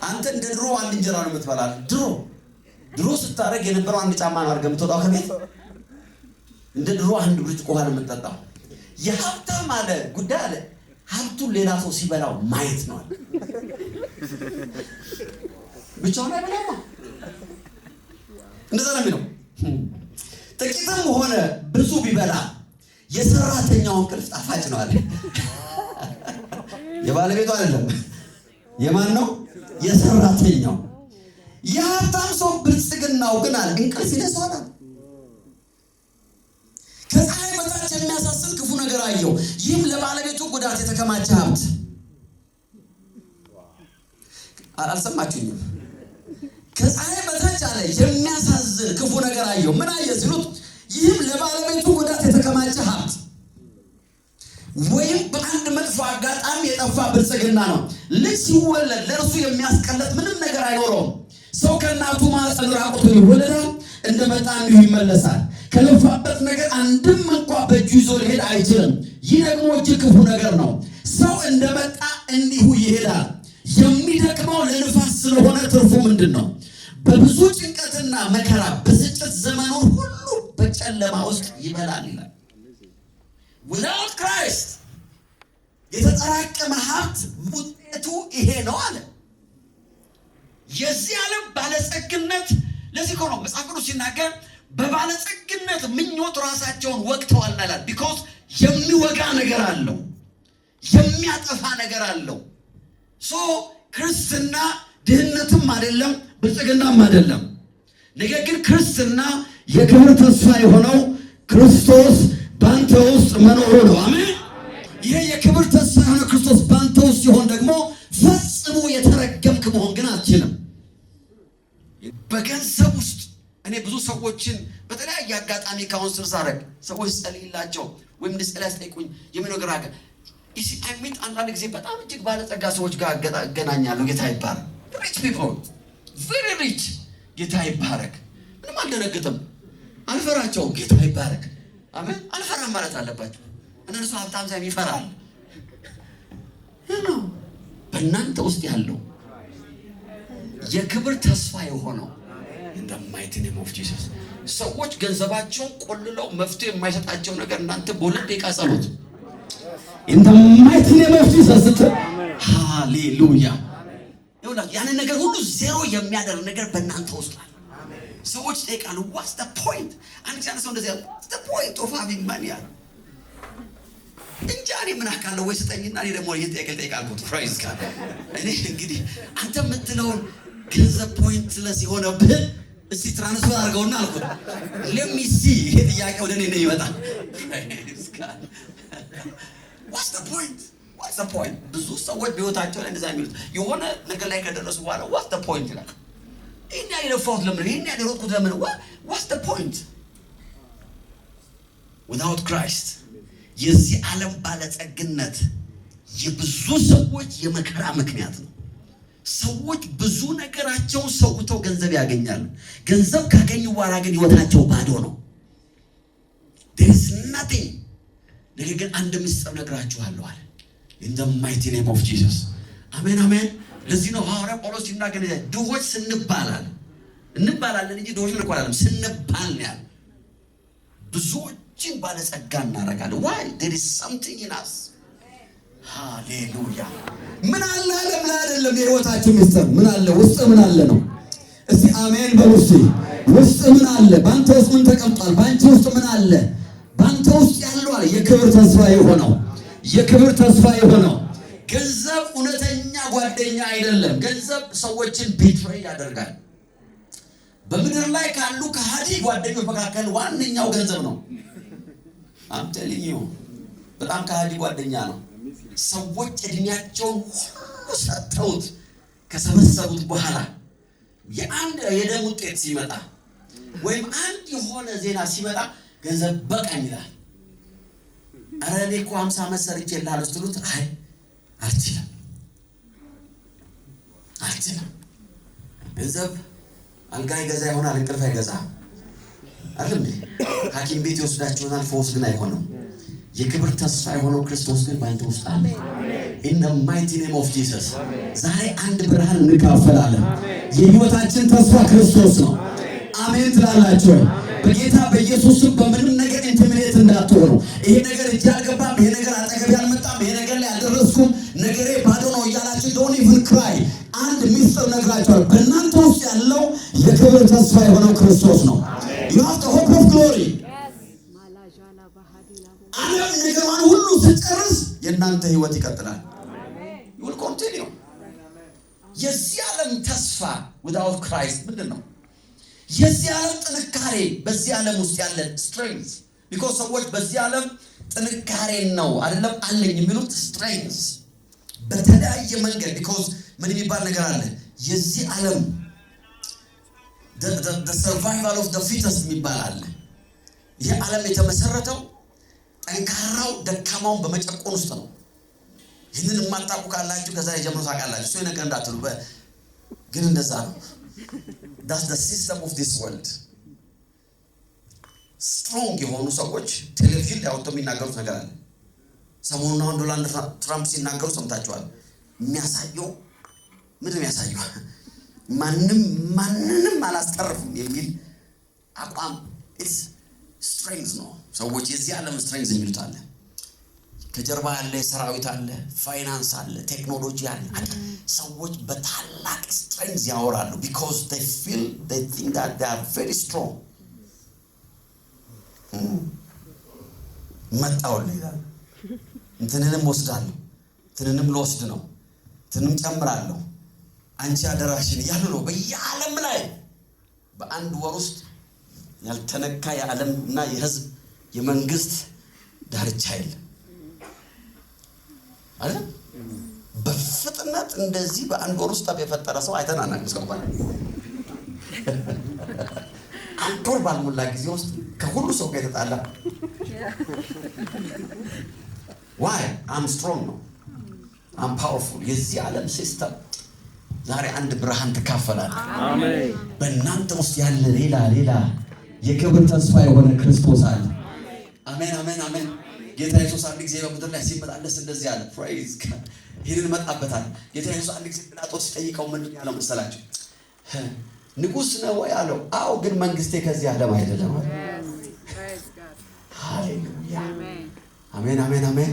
አንተ እንደ ድሮ አንድ እንጀራ ነው የምትበላል። ድሮ ስታረግ የነበረው አንድ ጫማ ነው አድርገህ የምትወጣው ከቤት። እንደ ድሮ አንድ ብርጭቆ ውሃ ነው የምትጠጣው። የሀብታም አለ ጉዳይ አለ ሀብቱን ሌላ ሰው ሲበላው ማየት ነው አለ። ብቻውን አይበላም። እንደዛ ነው የሚለው። ጥቂትም ሆነ ብዙ ቢበላ የሰራተኛው እንቅልፍ ጣፋጭ ነው አለ። የባለቤቱ አይደለም። የማን ነው? የሰራተኛው። የሀብታም ሰው ብልጽግናው ግን አለ እንቅልፍ ይነሳዋል። ከፀሐይ በታች የሚያሳስብ ክፉ ነገር አየው፣ ይህም ለባለቤቱ ጉዳት የተከማቸ ሀብት። አልሰማችሁኝም? ከፀሐይ በታች አለ የሚያሳዝን ክፉ ነገር አየው። ምን አየ ሲሉት ይህም ለባለቤቱ ጉዳት የተከማቸ ሀብት ወይም በአንድ መጥፎ አጋጣሚ የጠፋ ብልጽግና ነው። ልጅ ሲወለድ ለእርሱ የሚያስቀለጥ ምንም ነገር አይኖረውም። ሰው ከእናቱ ማህፀን ራቁቱን ይወለዳል፣ እንደመጣ እንዲሁ ይመለሳል። ከለፋበት ነገር አንድም እንኳ በእጁ ይዞ ሊሄድ አይችልም። ይህ ደግሞ እጅግ ክፉ ነገር ነው። ሰው እንደመጣ እንዲሁ ይሄዳል። የሚደክመው ለንፋስ ስለሆነ ትርፉ ምንድን ነው? በብዙ ጭንቀትና መከራ ብስጭት ዘመኑን ሁሉ በጨለማ ውስጥ ይበላል ይላል። without Christ የተጠራቀመ ሀብት ውጤቱ ይሄ ነው አለ። የዚህ ዓለም ባለጸግነት ለዚህ ነው መጽሐፍ ቅዱስ ሲናገር በባለጸግነት ምኞት ራሳቸውን ወቅተዋል ይላል። because የሚወጋ ነገር አለው፣ የሚያጠፋ ነገር አለው። ክርስትና ድህነትም አይደለም ብልጽግናም አይደለም። ነገር ግን ክርስትና የክብር ተስፋ የሆነው ክርስቶስ ባንተ ውስጥ መኖሩ ነው። አሜን። ይሄ የክብር ተስፋ የሆነው ክርስቶስ ባንተ ውስጥ ሲሆን ደግሞ ፈጽሞ የተረገምክ መሆን ግን አትችልም። በገንዘብ ውስጥ እኔ ብዙ ሰዎችን በተለያየ አጋጣሚ ካውንስል ሳረግ ሰዎች ጸልይላቸው ወይም እንድጸልይ ጠይቁኝ የሚነገር አገ እሺ አሚት አንዳንድ ጊዜ በጣም እጅግ ባለጸጋ ሰዎች ጋር አገናኛለሁ። ጌታ ይባረክ። ሪች ፒፕል very rich ጌታ ይባረክ። ምንም አልደነግጥም፣ አልፈራቸውም። ጌታ ይባረክ። አሜን። አልፈራም ማለት አለባቸው። እነሱ ሀብታም ሳይሆን ይፈራል። ነው በእናንተ ውስጥ ያለው የክብር ተስፋ የሆነው in the mighty name of Jesus። ሰዎች ገንዘባቸውን ቆልለው መፍትሄ የማይሰጣቸው ነገር እናንተ በሁለት ደቂቃ ጸሎት in the mighty name of Jesus። ሃሌሉያ። ይኸውላችሁ ያንን ነገር ሁሉ ዜሮ የሚያደርግ ነገር በእናንተ ውስጥ አለ። ሰዎች ጠይቃሉ what's the point? አንድ ቻንስ ሰው እንደዚህ what's the point of having money? እንጃ እኔ ምን አውቃለሁ ወይ ስጠኝና እኔ ደግሞ እየጠየቀልኩ ፕራይዝ ጋር እኔ እንግዲህ አንተ የምትለውን ገንዘብ ፖይንት ስለሆነብህ እስቲ ትራንስፈር አድርገውና አልኩት let me see። ይሄ ጥያቄ ወደ እኔ ነው ይመጣል። ፕራይዝ ጋር what's the point? what's the point? ብዙ ሰዎች በህይወታቸው ላይ እንደዛ የሚሉት የሆነ ነገር ላይ ከደረሱ በኋላ what's the point ይላል። ይሄን ያለፈውት ለምን ይሄን ያደረኩት ለምን what's the point? without Christ የዚህ ዓለም ባለጸግነት የብዙ ሰዎች የመከራ ምክንያት ነው። ሰዎች ብዙ ነገራቸውን ሰውተው ገንዘብ ያገኛሉ። ገንዘብ ካገኙ በኋላ ግን ህይወታቸው ባዶ ነው። there is nothing። ነገር ግን አንድ ምስጢር ነግራችኋለሁ አለ in the mighty name of Jesus። አሜን አሜን። ለዚህ ነው ሐዋርያው ጳውሎስ ሲናገር ድሆች እንባላለን እንጂ ድሆች እንባላለን ስንባል ነው ያለው። ብዙዎችን ባለጸጋ እናደርጋለን። why? there is something in us። ሃሌሉያ። ምን አለ ዓለም ላይ አይደለም የህይወታችን ምስጢር ምን አለ ውስጥ ምን አለ ነው። እስቲ አሜን በሉ። እስቲ ውስጥ ምን አለ? ባንተ ውስጥ ምን ተቀምጧል? ባንቺ ውስጥ ምን አለ? ባንተ ውስጥ ያለው አለ የክብር ተስፋ የሆነው ገንዘብ እውነተኛ ጓደኛ አይደለም። ገንዘብ ሰዎችን ቢትሬይ ያደርጋል። በምድር ላይ ካሉ ከሃዲ ጓደኞች መካከል ዋነኛው ገንዘብ ነው። I'm telling you በጣም ከሃዲ ጓደኛ ነው። ሰዎች እድሜያቸውን ሁሉ ሰጥተውት ከሰበሰቡት በኋላ የአንድ የደም ውጤት ሲመጣ ወይም አንድ የሆነ ዜና ሲመጣ ገንዘብ በቃኝ ይላል። ኧረ እኔ እኮ 50 ዓመት ሰርቼልሃለሁ ስትሉት አይ አልችልም። ገንዘብ አልጋ ይገዛ ይሆናል፣ እንቅልፍ አይገዛ አይደል? ሐኪም ቤት ይወስዳችኋል፣ ፈውስ ግን አይሆንም። የክብር ተስፋ የሆነው ክርስቶስ ግን ባንተ ውስጥ አለ። in the mighty name of Jesus። ዛሬ አንድ ብርሃን እንካፈላለን። የህይወታችን ተስፋ ክርስቶስ ነው። አሜን ትላላችሁ? በጌታ በኢየሱስ ስም በምንም ነገር ኢንቲሚዴት እንዳትሆኑ። ይሄ ነገር እጅ አልገባም፣ ይሄ ነገር አጠገብ ያልመጣም፣ ይሄ ነገር ላይ አልደረስኩም፣ ነገሬ ባዶ ነው እያላችሁ don't even cry። አንድ ሚስጥር ነግራችኋለሁ። በእናንተ ውስጥ ያለው የክብር ተስፋ የሆነው ክርስቶስ ነው። you have the hope of glory። ዓለም ነገሯን ሁሉ ስትጨርስ የእናንተ ህይወት ይቀጥላል። you will continue። የዚህ ዓለም ተስፋ without Christ ምንድን ነው? የዚህ ዓለም ጥንካሬ በዚህ ዓለም ውስጥ ያለ strength because ሰዎች በዚህ ዓለም ጥንካሬ ነው አይደለም አለኝ የሚሉት strength በተለያየ መንገድ because ምን የሚባል ነገር አለ የዚህ ዓለም the survival of the fittest የሚባል አለ። ይሄ ዓለም የተመሰረተው ጠንካራው ደካማውን በመጨቆን ውስጥ ነው። ይህንን የማታውቁ ካላችሁ ከዛ ጀምሮ ታውቃላችሁ። እሱ ነገር እንዳትሉ ግን እንደዛ ነው። that's the system of this world። strong የሆኑ ሰዎች ቴሌቪዥን ላይ አውጥተው የሚናገሩት ነገር አለ። ሰሞኑን አሁን ዶናልድ ትራምፕ ሲናገሩ ሰምታችኋል። የሚያሳየው ምንድን ነው የሚያሳየው? ማንንም አላስጠርፍም የሚል አቋም it's strength ነው። ሰዎች የዚህ ዓለም strength የሚሉት አለ። ከጀርባ ያለ ሰራዊት አለ፣ ፋይናንስ አለ፣ ቴክኖሎጂ አለ። ሰዎች በታላቅ strength ያወራሉ because they think that they are very strong። መጣውልኝ ይላል። እንትንንም ወስዳለሁ፣ እንትንንም ልወስድ ነው፣ እንትንም ጨምራለሁ፣ አንቺ አደራሽን እያሉ ነው። በየዓለም ላይ በአንድ ወር ውስጥ ያልተነካ የዓለምና የህዝብ የመንግስት ዳርቻ የለም አይደል? በፍጥነት እንደዚህ በአንድ ወር ውስጥ የፈጠረ ሰው አይተናናቅም። አንድ ወር ባልሞላ ጊዜ ውስጥ ከሁሉ ሰው ጋር ተጣላ። why I'm strong ነው I'm powerful የዚህ ዓለም ሲስተም ዛሬ አንድ ብርሃን ተካፈላል አሜን በእናንተ ውስጥ ያለ ሌላ የክብር ተስፋ የሆነ ክርስቶስ አለ አሜን አሜን አሜን ጌታ ኢየሱስ አንድ ጊዜ በምድር ላይ ሲመጣለስ እንደዚህ አለ praise God ይሄንን መጣበታል ጌታ ኢየሱስ አንድ ጊዜ ጲላጦስ ሲጠይቀው ምን ያለው መሰላችሁ ንጉስ ነው ያለው አው ግን መንግስቴ ከዚህ ዓለም አይደለም praise God ሃሌሉያ አሜን አሜን አሜን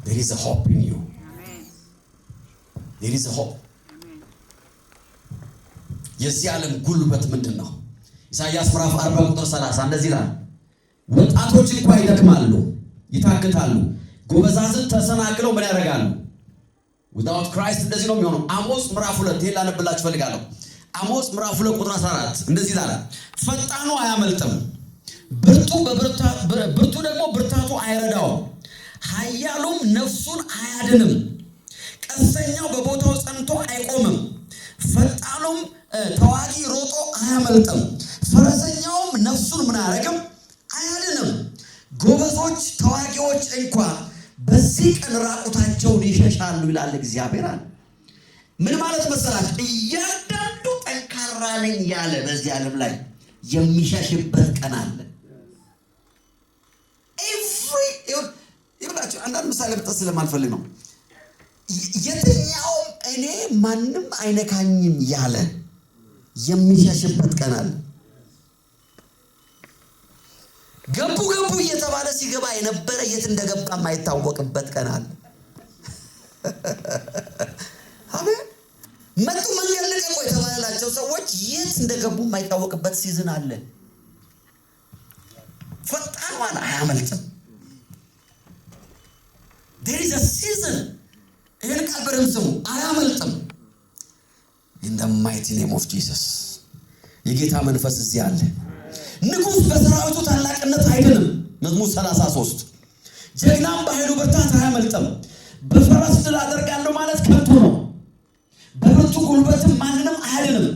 there is a hope in you amen there is a hope የዚህ ዓለም ጉልበት ምንድነው ኢሳይያስ ምዕራፍ 40 ቁጥር 30 እንደዚህ ይላል ወጣቶች እንኳን ይደክማሉ ይታክታሉ ጎበዛዝት ተሰናክለው ምን ያደርጋሉ without Christ እንደዚህ ነው የሚሆነው አሞጽ ምዕራፍ 2 ይሄን ላነብላችሁ ፈልጋለሁ አሞጽ ምዕራፍ 2 ቁጥር 14 እንደዚህ ይላል ፈጣኑ አያመልጥም ብርቱ ደግሞ ብርታቱ አይረዳው ኃያሉም ነፍሱን አያድንም ቀስተኛው በቦታው ጸንቶ አይቆምም ፈጣኑም ተዋጊ ሮጦ አያመልጥም ፈረሰኛውም ነፍሱን ምን አያረግም አያድንም ጎበዞች ተዋጊዎች እንኳን በዚህ ቀን ራቁታቸውን ይሸሻሉ ይላል እግዚአብሔር አለ ምን ማለት መሰላችሁ እያንዳንዱ ጠንካራ ነኝ ያለ በዚህ ዓለም ላይ የሚሸሽበት ቀን አለ ይብላችሁ አንዳንድ ምሳሌ ብጠስ ስለማልፈልግ ነው የትኛውም እኔ ማንም አይነካኝም ያለ የሚሸሽበት ቀን አለ ገቡ እየተባለ ሲገባ የነበረ የት እንደገባ የማይታወቅበት ቀን አለ አሜን መጡ መንገድ ለቀቁ የተባለላቸው ሰዎች የት እንደገቡ የማይታወቅበት ሲዝን አለ ፈጣን ዋና አያመልጥም there is a season ይሄን ቃል በደንብ ስሙ አያመልጥም in the mighty name of Jesus የጌታ መንፈስ እዚህ አለ ንጉስ በሰራዊቱ ታላቅነት አይደለም መዝሙር 33 ጀግናም በኃይሉ ብርታት አያመልጥም በፈረስ ድል አደርጋለሁ ማለት ከንቱ ነው በብርቱ ጉልበትም ማንንም አያድንም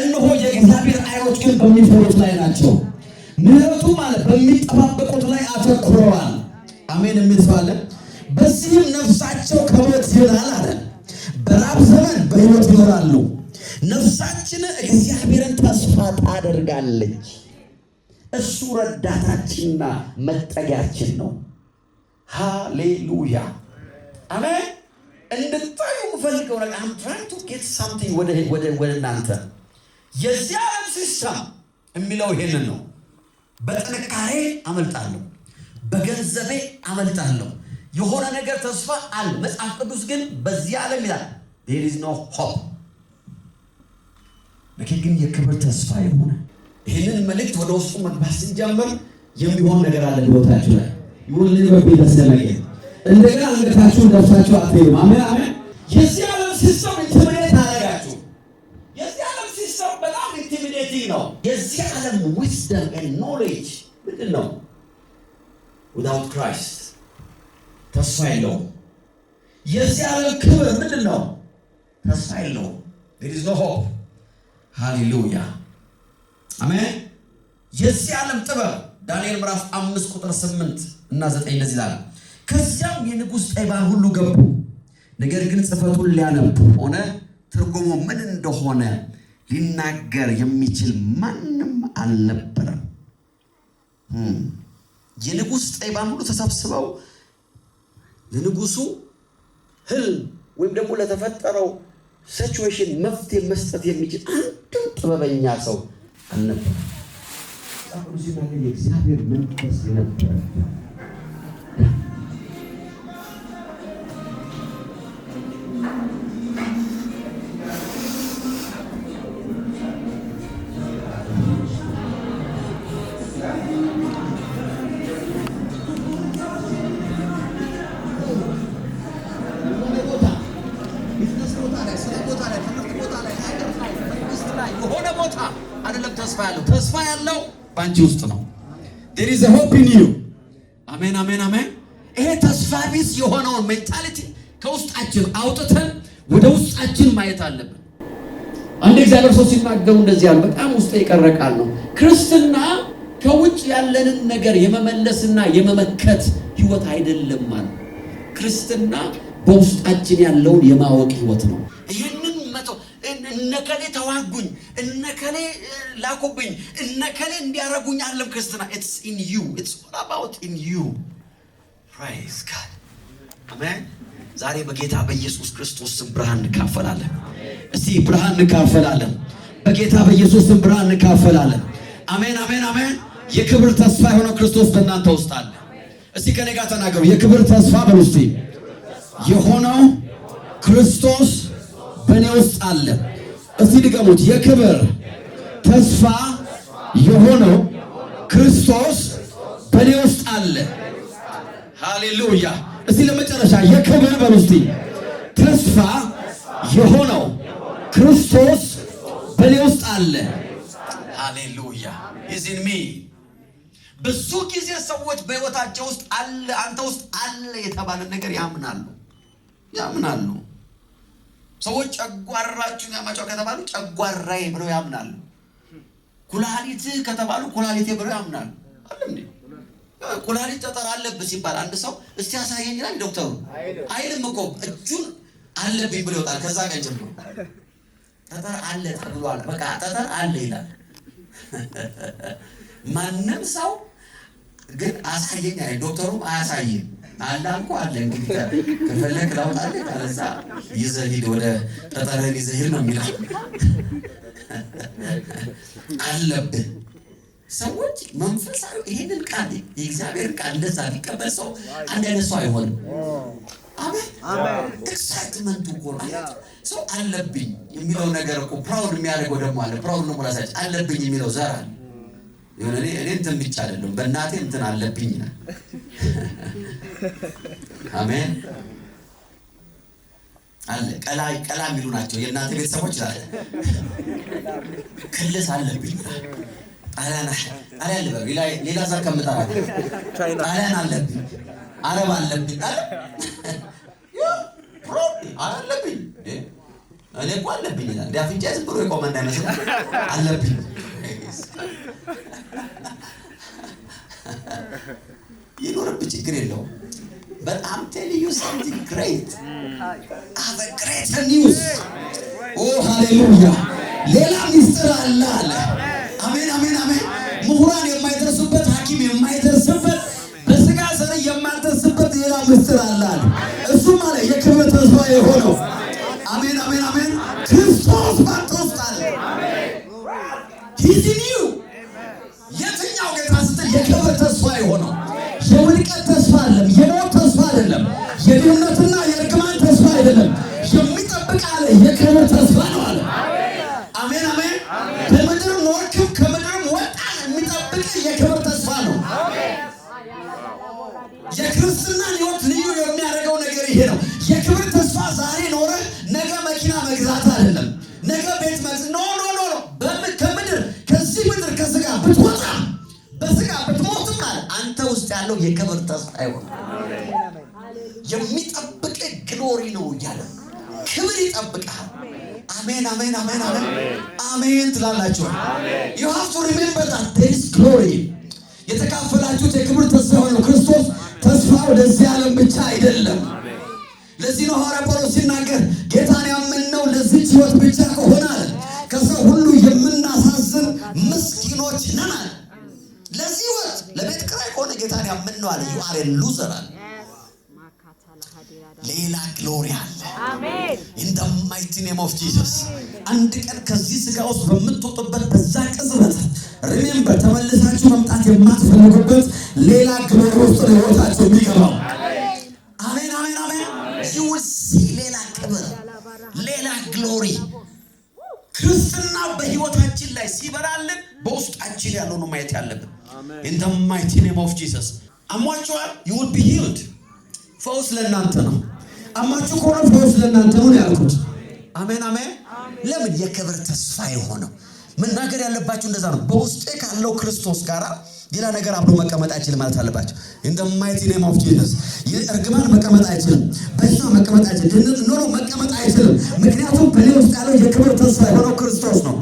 እነሆ የእግዚአብሔር ዓይኖች ግን በሚፈሩት ላይ ናቸው ምሕረቱ ማለት በሚጠባበቁት ላይ አተኩረዋል አሜን የሚባል በዚህም ነፍሳቸው ከሞት ይላል አለ በራብ ዘመን በሕይወት ይኖራሉ ነፍሳችን እግዚአብሔርን ተስፋ ታደርጋለች እሱ ረዳታችንና መጠጊያችን ነው ሃሌሉያ አሜን እንድታዩ ፈልገው ነገር I'm trying to get something ወደ እናንተ የዚህ ዓለም ሲስተም የሚለው ይሄንን ነው በጥንካሬ አመልጣለሁ በገንዘቤ አመልጣለሁ የሆነ ነገር ተስፋ አለ መጽሐፍ ቅዱስ ግን በዚህ ዓለም ይላል there is no hope ለኪን የክብር ተስፋ የሆነ ይሄንን መልእክት ወደ ውስጡ መግባት ሲጀምር የሚሆን ነገር አለ በቦታችሁ ላይ ይሁን ለበብ ይተሰነገ እንደገና አንገታችሁ ደፍታችሁ አትይም አሜን አሜን የዚህ ዓለም ሲስተም ኢንቲሚዴት አደረጋችሁ የዚህ ዓለም ሲስተም በጣም ኢንቲሚዴቲንግ ነው የዚህ ዓለም wisdom and knowledge ምንድን ነው without Christ ተስፋ የለውም የዚህ ዓለም ክብር ምንድን ነው ተስፋ የለውም there is no hope ሃሌሉያ አሜን የዚህ ዓለም ጥበብ ዳንኤል ምዕራፍ 5 ቁጥር 8 እና 9 እንደዚህ ይላል ከዚያም የንጉስ ጠቢባን ሁሉ ገቡ ነገር ግን ጽፈቱን ሊያነቡ ሆነ ትርጉሙ ምን እንደሆነ ሊናገር የሚችል ማንም አልነበረም የንጉስ ጠቢባን ሁሉ ተሰብስበው ለንጉሱ ህልም ወይም ደግሞ ለተፈጠረው ሲቹዌሽን መፍትሄ መስጠት የሚችል አንድ ጥበበኛ ሰው አልነበረም ታውቁ ሲናገር የእግዚአብሔር መንፈስ ነበር ተስፋ ያለው ባንቺ ውስጥ ነው there is a hope in you አሜን አሜን አሜን ይሄ ተስፋ ቢስ የሆነውን ሜንታሊቲ ከውስጣችን አውጥተን ወደ ውስጣችን ማየት አለብን አንድ እግዚአብሔር ሰው ሲናገሩ እንደዚህ ያለ በጣም ውስጥ ይቀረቃል ነው። ክርስትና ከውጭ ያለንን ነገር የመመለስና የመመከት ህይወት አይደለም ማለት። ክርስትና በውስጣችን ያለውን የማወቅ ህይወት ነው። ይሄንን መቶ እነከሌ ተዋጉኝ፣ እነከሌ ላኩብኝ፣ እነከሌ እንዲያረጉኝ አለም ክርስትና it's in you, it's all about in you. Praise God. Amen. ዛሬ በጌታ በኢየሱስ ክርስቶስ ስም ብርሃን እንካፈላለን። እስቲ ብርሃን እንካፈላለን። በጌታ በኢየሱስ ስም ብርሃን እንካፈላለን። አሜን አሜን አሜን። የክብር ተስፋ የሆነው ክርስቶስ በእናንተ ውስጥ አለ። እስቲ ከኔ ጋር ተናገሩ። የክብር ተስፋ በሉ እስቲ። የሆነው ክርስቶስ በእኔ ውስጥ አለ። እስቲ ድገሙት። የክብር ተስፋ የሆነው ክርስቶስ በእኔ ውስጥ አለ። ሃሌሉያ። እስቲ ለመጨረሻ የክብር በሉ እስቲ። ተስፋ የሆነው ክርስቶስ በእኔ ውስጥ አለ። ሃሌሉያ። is in me። ብዙ ጊዜ ሰዎች በህይወታቸው ውስጥ አለ፣ አንተ ውስጥ አለ የተባለ ነገር ያምናሉ። ሰዎች ጨጓራችሁን ያማቸው ከተባሉ ጨጓራዬ ብለው ያምናሉ። ኩላሊት ከተባሉ ኩላሊቴ ብለው ያምናሉ። አይደል? ኩላሊት ጠጠር አለብህ ሲባል አንድ ሰው እስቲ ያሳየኝ ይላል ዶክተሩ። አይልም እኮ እጁን አለብኝ ብሎ ይወጣል። ከዛ ቀን ጀምሮ ጠጠር አለ ተብሏል፣ በቃ ጠጠር አለ ይላል። ማንም ሰው ግን አሳየኝ አይደል? ዶክተሩም አያሳይም። አላንኩ አለ እንግዲህ ከፈለክ ላውጣልህ ካለዛ ይዘህ ሂድ፣ ወደ ጠጠርን ይዘህ ሂድ ነው የሚለው። አለብህ ሰዎች መንፈሳዊ ይሄንን ቃል የእግዚአብሔር ቃል እንደዛ ሊቀበል ሰው አንድ አይነት ሰው አይሆንም። አሜን አሜን። ኤክሳይትመንቱ እኮ ሰው አለብኝ የሚለው ነገር እኮ ፕራውድ የሚያደርገው ደግሞ አለ። ፕራውድ ነው ማለት አለብኝ የሚለው ዘር አለ። የሆነ እኔ እንትን ብቻ አይደለም በእናቴ እንትን አለብኝ ነው። አሜን አለ። ቀላ የሚሉ ናቸው የእናቴ ቤተሰቦች አለ። ክልስ አለብኝ አለ ሌላ ዘር ከምጠራ ጣሊያን አለብኝ፣ አረብ አለብኝ አለብኝ እኔ እኮ አለብኝ ይላል። ዳፍንጫ ዝም ብሎ የቆመ እንዳይመስል አለብኝ። ይኖርብህ ችግር የለውም። But I'm telling you something great. I have a greater news. Oh hallelujah. ሌላ ሚስጥር አለ አለ። አሜን አሜን አሜን። ምሁራን የማይደርሱበት፣ ሐኪም የማይደርስበት፣ በስጋ ዘር የማይደርስበት ሌላ ምስጢር አለ አለ። እሱ ማለት የክብር ተስፋ የሆነው አሜን አሜን አሜን ክርስቶስ ባንተ ውስጥ አለ። He's in you። የትኛው ጌታ ስትል የክብር ተስፋ የሆነው የውድቀት ተስፋ አይደለም፣ የሞት ተስፋ አይደለም፣ የድህነትና የርግማን ተስፋ አይደለም። የሚጠብቅ አለ የክብር ተስፋ ነው አለ። አሜን አሜን። በምድር ኖርክም ከምድርም ወጣን የሚጠብቅ የክብር ተስፋ ነው። የክርስትና ሕይወት ልዩ የሚያደርገው ነገር ይሄ ነው። የክብር ተስፋ ዛሬ ኖረ ነገ መኪና መግዛት አይደለም፣ ነገ ቤት መግዛት ኖ ከምድር ከዚህ ምድር ከስጋ ብትወጣ በስጋ ብትሞትም አለ አንተ ውስጥ ያለው የክብር ተስፋ ይሆናል። የሚጠብቅ ግሎሪ ነው እያለ ክብር ይጠብቃል። አሜን አሜን አሜን አሜን አሜን ትላላችሁ። you have to remember that there is glory። የተካፈላችሁት የክብር ተስፋ የሆነው ክርስቶስ ተስፋ ወደዚህ ዓለም ብቻ አይደለም። ለዚህ ነው ሐዋርያ ጳውሎስ ሲናገር ጌታን ያመንነው ለዚህች ሕይወት ብቻ ከሆነ አለ ከሰው ሁሉ የምናሳዝን ምስኪኖች ነን አለ። ለዚህ ሕይወት ለቤት ኪራይ ከሆነ ጌታን ያመንነው አለ you are a loser አለ። ሌላ ግሎሪ አለ። አሜን in the mighty name of Jesus። አንድ ቀን ከዚህ ስጋ ውስጥ በምትወጡበት በዛ ቅጽበት ሪሜምበር ተመልሳችሁ መምጣት የማትፈልጉበት ሌላ ግሎሪ ውስጥ ነው ሕይወታችሁ የሚገባው። አሜን አሜን አሜን። you will see ሌላ ክብር፣ ሌላ ግሎሪ። ክርስትና በሕይወታችን ላይ ሲበራልን በውስጣችን ያለው ነው ማየት ያለብን። in the mighty name of Jesus። አሟችኋል? you will be healed። ፈውስ ለእናንተ ነው። አማችሁ ከሆነ ፈውስ ለእናንተ ነው ያልኩት። አሜን አሜን። ለምን? የክብር ተስፋ የሆነው መናገር ያለባችሁ እንደዛ ነው። በውስጤ ካለው ክርስቶስ ጋር ሌላ ነገር አብሮ መቀመጥ አይችልም ማለት አለባችሁ። in the mighty name of Jesus እርግማን መቀመጥ አይችልም፣ በዛ መቀመጥ አይችልም፣ ኖሮ መቀመጥ አይችልም። ምክንያቱም በእኔ ውስጥ ያለው የክብር ተስፋ የሆነው ክርስቶስ ነው።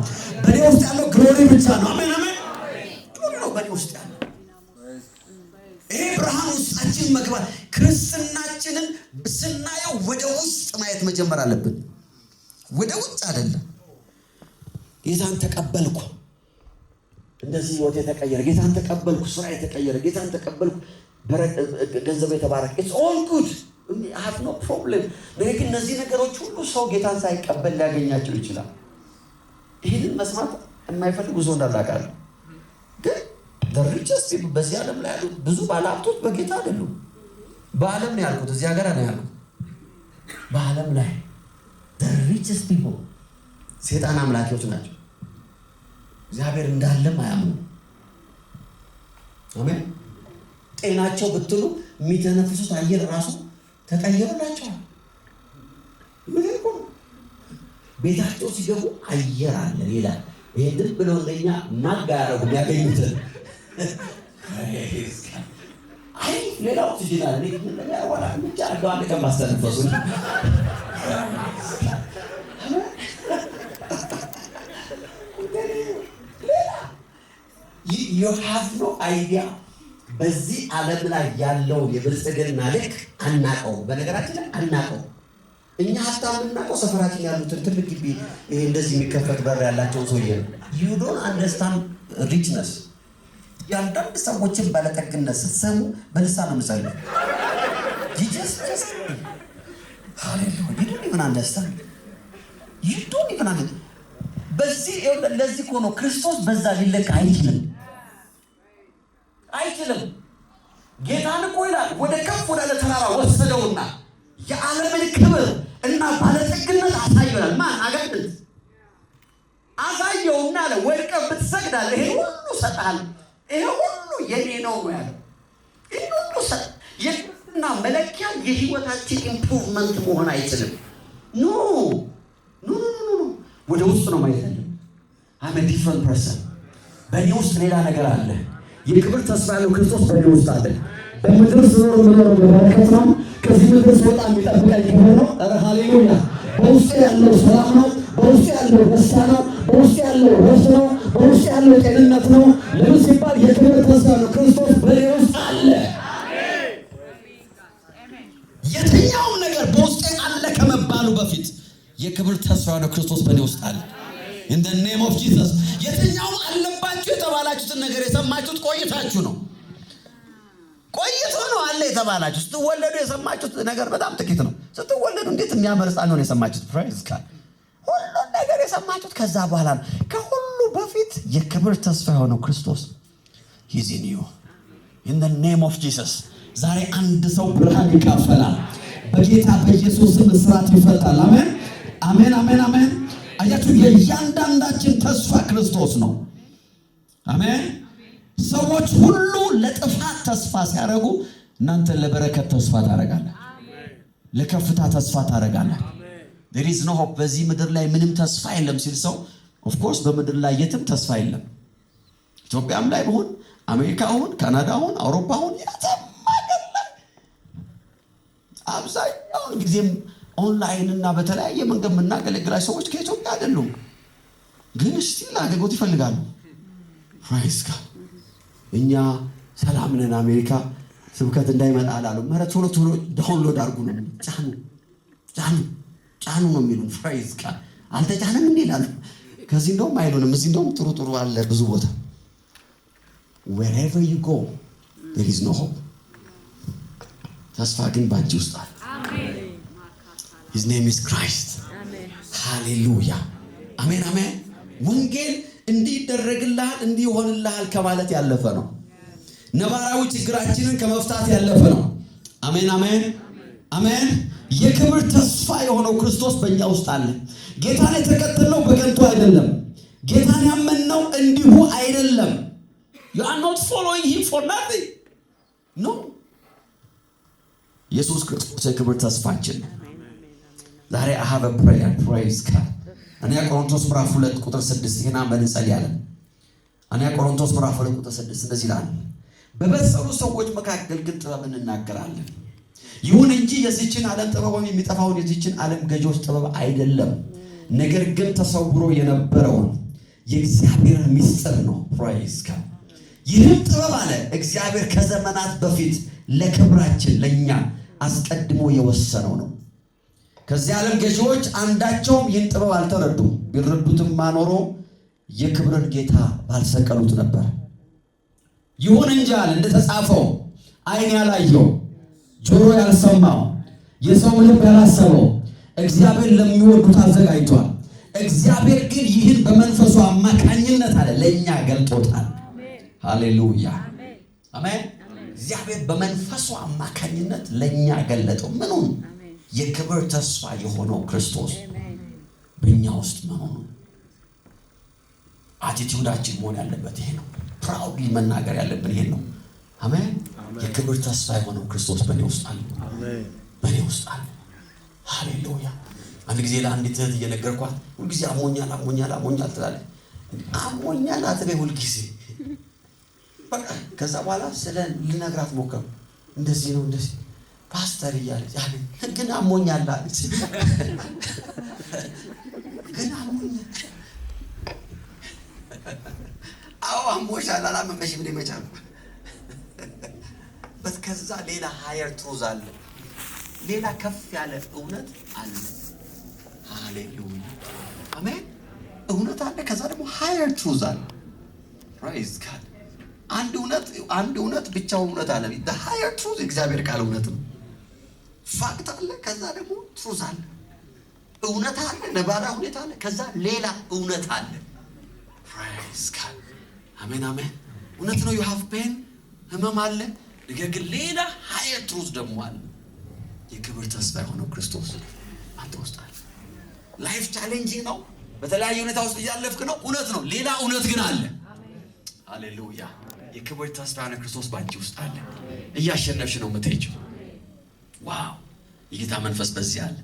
በእኔ ውስጥ ያለው ግሎሪ ብቻ ነው። አሜን አሜን። ግሎሪ ነው በእኔ ውስጥ ያለው። ይሄ ብርሃን ውስጣችን መግባት፣ ክርስትናችንን ስናየው ወደ ውስጥ ማየት መጀመር አለብን፣ ወደ ውጭ አይደለም። ጌታን ተቀበልኩ፣ እንደዚህ ህይወት የተቀየረ፣ ጌታን ተቀበልኩ፣ ስራ የተቀየረ፣ ጌታን ተቀበልኩ፣ ገንዘብ የተባረከ፣ it's all good, I have no problem። ግን እነዚህ ነገሮች ሁሉ ሰው ጌታን ሳይቀበል ሊያገኛቸው ይችላል። ይህንን መስማት የማይፈልጉ ሰው እንዳላቃለ። ግን the richest people በዚህ ዓለም ላይ ያሉ ብዙ ባለሀብቶች በጌታ አይደሉም። በዓለም ነው ያልኩት፣ እዚህ ሀገር ነው ያልኩት። በዓለም ላይ the richest people ሴጣን አምላኪዎች ናቸው። እግዚአብሔር እንዳለም አያምኑ። አሜን። ጤናቸው ብትሉ የሚተነፍሱት አየር ራሱ ተቀየረላቸዋል። ቤታቸው ሲገቡ አየር አለ ይላል። ይሄን ብለው እንደኛ ማጋራው ያገኙትን አይ ሌላው ትጅናል ለኛ ወላ ብቻ አጋዋን ከማስተነፈሱ you have no idea በዚህ ዓለም ላይ ያለው የብልጽግና ልክ አናቀው። በነገራችን ላይ አናቀው። እኛ ሀብታም እናቀው ሰፈራችን ያሉትን ትልቅ ግቢ ይሄ እንደዚህ የሚከፈት በር ያላቸው ሰውዬ you don't understand richness። ያንዳንድ ሰዎችን ባለጠግነት ስትሰሙ በልሳን ነው የምትጸልዩ። you just hallelujah you don't even understand በዚህ ለዚህ ሆኖ ክርስቶስ በዛ ሊለቅ አይችልም። ጌታን እኮ ይላል ወደ ከፍ ወዳለ ተራራ ወሰደውና የዓለምን ክብር እና ባለጠግነት አሳየዋል። ማን አጋንንት አሳየውና አለ ወድቀህ ብትሰግዳለህ ይሄ ሁሉ እሰጥሃለሁ፣ ይሄ ሁሉ የኔ ነው ያለው። ይሄ ሁሉ የክርስትና መለኪያ የህይወታችን ኢምፕሩቭመንት መሆን አይችልም። ኖ ወደ ውስጥ ነው ማየት ያለው። I'm a different person። በእኔ ውስጥ ሌላ ነገር አለ። የክብር ተስፋ ያለው ክርስቶስ በእኔ ውስጥ አለ። በምድር ስኖር የምኖረው በበረከት ነው። ከዚህ ምድር ስወጣ የሚጠብቀኝ ክብር ነው። ኧረ ሃሌሉያ። በውስጥ ያለው ሰላም ነው። በውስጥ ያለው ደስታ ነው። በውስጥ ያለው ረፍት ነው። በውስጥ ያለው ጤንነት ነው። ለምን ሲባል የክብር ተስፋ ያለው ክርስቶስ በእኔ ውስጥ አለ። የትኛውም ነገር በውስጤ አለ ከመባሉ በፊት የክብር ተስፋ ያለው ክርስቶስ በእኔ ውስጥ አለ። in the name of Jesus የትኛውም አለባችሁ የተባላችሁትን ነገር የሰማችሁት ቆይታችሁ ነው። ቆይቶ ነው አለ የተባላችሁ። ስትወለዱ የሰማችሁት ነገር በጣም ጥቂት ነው። ስትወለዱ እንዴት የሚያምር ሕፃን ነው የሰማችሁት። ፕሬዝ ጋድ። ሁሉን ነገር የሰማችሁት ከዛ በኋላ ነው። ከሁሉ በፊት የክብር ተስፋ የሆነው ክርስቶስ he's in you in the name of Jesus። ዛሬ አንድ ሰው ብርሃን ይካፈላል። በጌታ በኢየሱስ ስም እስራት ይፈታል። አሜን አሜን አሜን አሜን። አያችሁ የእያንዳንዳችን ተስፋ ክርስቶስ ነው። አሜን። ሰዎች ሁሉ ለጥፋት ተስፋ ሲያደርጉ እናንተ ለበረከት ተስፋ ታደርጋለህ፣ ለከፍታ ተስፋ ታደርጋለህ። there is no hope። በዚህ ምድር ላይ ምንም ተስፋ የለም ሲል ሰው of course በምድር ላይ የትም ተስፋ የለም። ኢትዮጵያም ላይ ቢሆን አሜሪካ ሆን ካናዳ ሆን አውሮፓ ሆን የትም ሀገር ላይ አብዛኛውን ጊዜም ኦንላይን እና በተለያየ መንገድ የምናገለግላቸው ሰዎች ከኢትዮጵያ አይደሉም፣ ግን ስቲል አገልግሎት ይፈልጋሉ። ፕራይስ ጋድ። እኛ ሰላም ነን። አሜሪካ ስብከት እንዳይመጣ አላሉ። ማለት ቶሎ ዳውንሎድ አድርጉ ነው ጫኑ ነው የሚሉን። ፕራይስ ጋድ። አልተጫነም እንዴ ይላሉ። ከዚህ እንደውም አይሉንም። እዚህ እንደውም ጥሩ አለ ብዙ ቦታ። wherever you go there is no hope። ተስፋ ግን ባንቺ ውስጥ አለ። His name is Christ። ሃሌሉያ አሜን አሜን። ወንጌል እንዲደረግልሃል እንዲሆንልሃል ከማለት ያለፈ ነው። ነባራዊ ችግራችንን ከመፍታት ያለፈ ነው። አሜን አሜን አሜን። የክብር ተስፋ የሆነው ክርስቶስ በእኛ ውስጥ አለ። ጌታን የተከተልነው በከንቱ አይደለም። ጌታን ያመንነው እንዲሁ አይደለም። You are not following him for nothing። No። ኢየሱስ ክርስቶስ የክብር ተስፋችን ነው። ዛሬ I have a prayer. Praise God። አንደኛ ቆሮንቶስ ምዕራፍ 2 ቁጥር 6 ይሄን አመን እንጸልያለን። አንደኛ ቆሮንቶስ ምዕራፍ 2 ቁጥር 6 እንደዚህ ይላል፣ በበሰሉ ሰዎች መካከል ግን ጥበብን እናገራለን። ይሁን እንጂ የዚችን ዓለም ጥበብ ወይም የሚጠፋውን የዚችን ዓለም ገዢዎች ጥበብ አይደለም፣ ነገር ግን ተሰውሮ የነበረውን የእግዚአብሔር ምስጢር ነው። ፕራይዝ ጋድ። ይህም ጥበብ አለ እግዚአብሔር ከዘመናት በፊት ለክብራችን ለኛ አስቀድሞ የወሰነው ነው። ከዚህ ዓለም ገዢዎች አንዳቸውም ይህን ጥበብ አልተረዱም። ቢረዱትማ ኖሮ የክብርን ጌታ ባልሰቀሉት ነበር። ይሁን እንጂ አለ እንደተጻፈው ዓይን ያላየው ጆሮ ያልሰማው የሰው ልብ ያላሰበው እግዚአብሔር ለሚወዱት አዘጋጅቷል። እግዚአብሔር ግን ይህን በመንፈሱ አማካኝነት አለ ለኛ ገልጦታል። ሃሌሉያ አሜን። እግዚአብሔር በመንፈሱ አማካኝነት ለኛ ገለጠው። ምኑን? የክብር ተስፋ የሆነው ክርስቶስ በእኛ ውስጥ መሆኑ። አቲቲዩዳችን መሆን ያለበት ይሄ ነው። ፕራውድሊ መናገር ያለብን ይሄ ነው። አሜን። የክብር ተስፋ የሆነው ክርስቶስ በእኔ ውስጥ አለ። በእኔ ውስጥ አለ። ሃሌሉያ። አንድ ጊዜ ለአንዲት እህት እየነገርኳት ሁልጊዜ አሞኛል ትላለች። አሞኛል አትበይ ሁልጊዜ በቃ። ከዛ በኋላ ስለ ልነግራት ሞከርኩ። እንደዚህ ነው እንደዚህ ፓስተር እያለች ግን አሞኛል አለች። ግን አሞኛል። አዎ አሞሻል አላመመሽም እንደ መቻል ከዛ ሌላ ሃየር ትሩዝ አለ። ሌላ ከፍ ያለ እውነት አለ። ሃሌሉያ አሜን። እውነት አለ። ከዛ ደግሞ ሃየር ትሩዝ አለ። ፕራይዝ ጋድ። አንድ እውነት ብቻው እውነት አለ። the higher truth እግዚአብሔር ቃል እውነት ነው። ፋክት አለ። ከዛ ደግሞ ትሩዝ አለ። እውነት አለ። ነባራ ሁኔታ አለ። ከዛ ሌላ እውነት አለ። ፕራይዝ ጋድ አሜን አሜን። እውነት ነው። you have pain ህመም አለ። ነገር ግን ሌላ ሃየር ትሩዝ ደግሞ አለ። የክብር ተስፋ የሆነው ክርስቶስ አንተ ውስጥ አለ። ላይፍ ቻሌንጂንግ ነው። በተለያየ ሁኔታ ውስጥ እያለፍክ ነው። እውነት ነው። ሌላ እውነት ግን አለ። ሃሌሉያ። የክብር ተስፋ የሆነው ክርስቶስ ባንቺ ውስጥ አለ። እያሸነፍሽ ነው የምትሄጂው። ዋው! የጌታ መንፈስ በዚህ አለ።